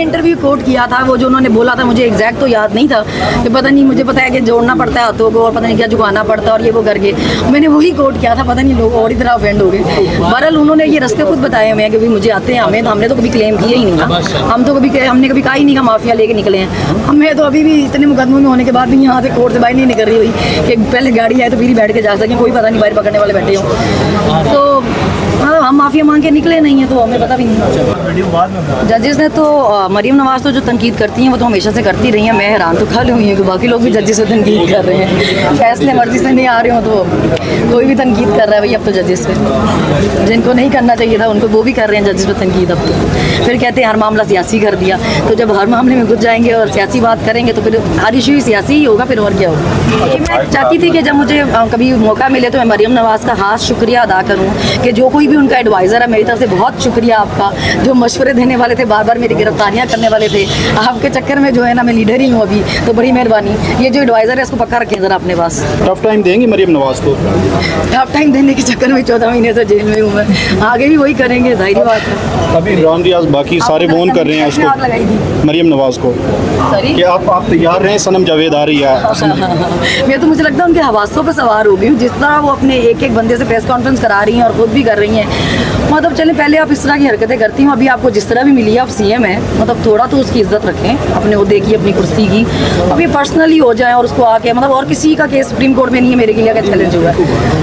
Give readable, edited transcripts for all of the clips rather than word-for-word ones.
Interview coat किया था, वो जो उन्होंने बोला था, मुझे एग्जैक्ट तो याद नहीं था कि पता नहीं, मुझे पता है कि जोड़ना पड़ता है हाथों को और पता नहीं क्या झुकाना पड़ता है और ये वो करके मैंने वही कोट किया था। पता नहीं लोग और ही तरह ऑफेंड हो गए। बहरहाल उन्होंने ये रास्ते खुद बताए हुए हैं कि भाई मुझे आते हैं, हमें तो हमने तो कभी क्लेम किया ही नहीं ना, हमने कभी कहा ही नहीं कि माफिया लेके निकले हैं। हमें तो अभी भी इतने मुकदमों में होने के बाद भी यहाँ से कोर्ट से बाहर नहीं निकल रही हुई कि पहले गाड़ी आए तो फिर ही बैठ के जा सकें, कोई पता नहीं बाहर पकड़ने वाले बैठे हों। तो हम माफिया मांग के निकले नहीं हैं तो हमें पता भी नहीं। जजेस ने तो मरीम नवाज़ तो जो तनकीद करती हैं वो तो हमेशा से करती रही हैं। मैं हैरान तो खा हुई हूँ कि बाकी लोग भी जजेस से तनकीद कर रहे हैं, फैसले मर्जी से नहीं आ रहे हो तो कोई भी तनकीद कर रहा है भाई अब तो जजेस पे, जिनको नहीं करना चाहिए था उनको वो भी कर रहे हैं जजेस पे तनकीद। अब तो फिर कहते हैं हर मामला सियासी कर दिया, तो जब हर मामले में घुस जाएंगे और सियासी बात करेंगे तो फिर हर इशू ही सियासी ही होगा, फिर और क्या होगा। मैं चाहती थी कि जब मुझे कभी मौका मिले तो मैं मरीम नवाज़ का खास शुक्रिया अदा करूँ कि जो कोई भी उनका एडवाइज़र है, मेरी तरफ से बहुत शुक्रिया आपका, जो मशवरे देने वाले थे, बार बार मेरी गिरफ्तारियाँ करने वाले थे, आपके चक्कर में जो है ना मैं लीडर ही हूँ अभी, तो बड़ी मेहरबानी। ये जो एडवाइज़र है इसको पक्का रखें ज़रा अपने पास। टफ टाइम देंगे मरीम नवाज़ को? टफ टाइम देने के चक्कर में 14 महीने से जेल में हूँ मैं, आगे भी वही करेंगे, जाहिर बात है। अभी इमरान रियाज बाकी सारे फोन कर रहे हैं उसको, मरीम नवाज़ को, कि आप तैयार रहें, सनम जावेद आ रही है। मैं तो मुझे लगता है उनके हवासों पर सवार हो गई हूँ, जिस तरह वो अपने एक एक बंदे से प्रेस कॉन्फ्रेंस करा रही हैं और खुद भी कर रही हैं। मतलब चलें पहले आप इस तरह की हरकतें करती हूँ, अभी आपको जिस तरह भी मिली है, आप सीएम हैं, मतलब थोड़ा तो उसकी इज्जत रखें, अपने ओहदे की, अपनी कुर्सी की। अब ये पर्सनली हो जाए और उसको आके मतलब और किसी का केस सुप्रीम कोर्ट में नहीं है, मेरे के लिए अगर चैलेंज हुआ है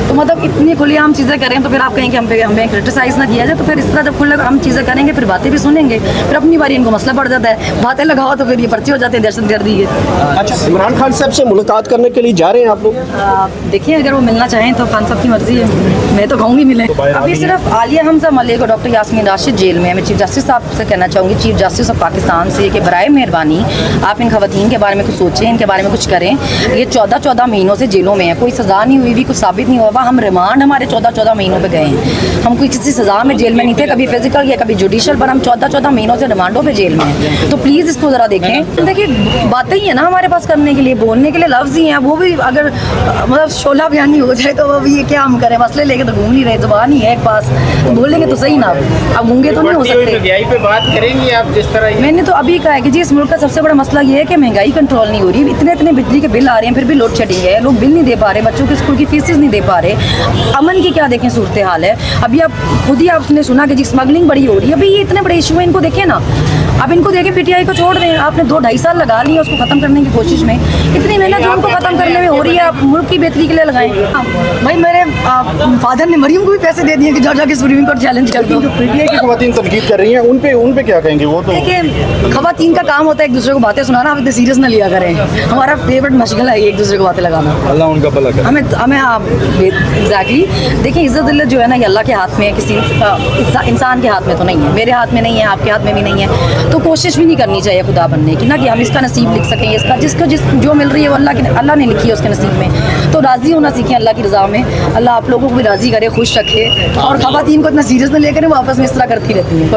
तो मतलब इतनी खुलेआम चीज़ें करें तो फिर आप कहें कि हमें क्रिटिसाइज़ ना किया जाए, तो फिर इस तरह जब खुले हम चीज़ें करेंगे फिर बातें भी सुनेंगे, फिर अपनी बारी इनको मसला पड़ जाता है, बातें लगाओ तो फिर ये पर्चे हो जाते हैं दहशतगर्दी के। अच्छा, इमरान खान साहब से मुलाकात करने के लिए जा रहे हैं आप लोग? देखिए अगर वो मिलना चाहें तो खान साहब की मर्जी है, मैं तो कहूँगी मिले। अभी सिर्फ आलिया हमजा मलिक और डॉक्टर यास्मीन राशिद जेल में है। मैं चीफ जस्टिस साहब से कहना चाहूँगी, चीफ जस्टिस ऑफ पाकिस्तान से, कि बराए मेहरबानी आप इन खवातीन के बारे में कुछ सोचें, इनके बारे में कुछ करें। ये 14-14 महीनों से जेलों में है, कोई सज़ा नहीं हुई भी, कुछ साबित नहीं हुआ। हम रिमांड हमारे 14-14 महीनों पे गए हैं, हम कोई किसी सज़ा में जेल में नहीं थे, कभी फिजिकल या कभी जुडिशल, पर हम 14-14 महीनों से रिमांडों पे जेल में हैं। तो प्लीज़ इसको ज़रा देखें। देखिए बातें ही है ना हमारे पास करने के लिए, बोलने के लिए लफ्ज़ ही हैं, वो भी अगर मतलब शोला बयानी हो जाए तो वो भी ये क्या हम करें, मसले लेके तो घूम नहीं रहे, जुबान ही है एक पास, तो बोलेंगे तो सही ना, अब गूंगे तो नहीं हो सकते। पे बात करेंगी आप जिस तरह मैंने तो अभी कहा है कि जी इस मुल्क का सबसे बड़ा मसला ये है कि महंगाई कंट्रोल नहीं हो रही, इतने बिजली के बिल आ रहे हैं, फिर भी लोड शेडिंग है, लोग बिल नहीं दे पा रहे, बच्चों के स्कूल की फीसेस नहीं दे पा रहे, अमन की क्या देखें सूरत हाल है। अभी आप खुद ही आपने सुना कि जी स्मगलिंग बड़ी हो रही है, अभी ये इतने बड़े इशू है, इनको देखें ना, अब इनको देखें पीटीआई को छोड़ दें। आपने 2-2.5 साल लगा लिए उसको खत्म करने की कोशिश में, इतनी मेहनत जो उनको खत्म करने में हो रही है, आप मुल्क की बेहतरी के लिए लगाएं। भाई मेरे फादर ने मरियम को भी पैसे दे दिए कि जाके सुप्रीम कोर्ट चैलेंज कर दो। पीटीआई की खवातीन तनकीद कर रही हैं, उन पे क्या कहेंगे? वो तो देखिए खवातीन का काम होता है एक दूसरे को बातें सुनाना, आप इतने सीरियस ना लिया करें, हमारा फेवरेट मशगल है एक दूसरे को बातें लगाना। अल्लाह उनका भला करे। हमें एग्जैक्टली देखिए, इज्जत दिल्लत जो है ना ये अल्लाह के हाथ में है, किसी इंसान के हाथ में तो नहीं है, मेरे हाथ में नहीं है, आपके हाथ में भी नहीं है, तो कोशिश भी नहीं करनी चाहिए खुदा बनने की ना, कि हम इसका नसीब लिख सकें, इसका जिसको जो मिल रही है वो अल्लाह ने लिखी है उसके नसीब में, तो राज़ी होना सीखें अल्लाह की रज़ा में। अल्लाह आप लोगों को भी राज़ी करे, खुश रखे, और खवातीन को इतना सीरियस ना लेकर वो आपस में इस तरह करती रहती हैं।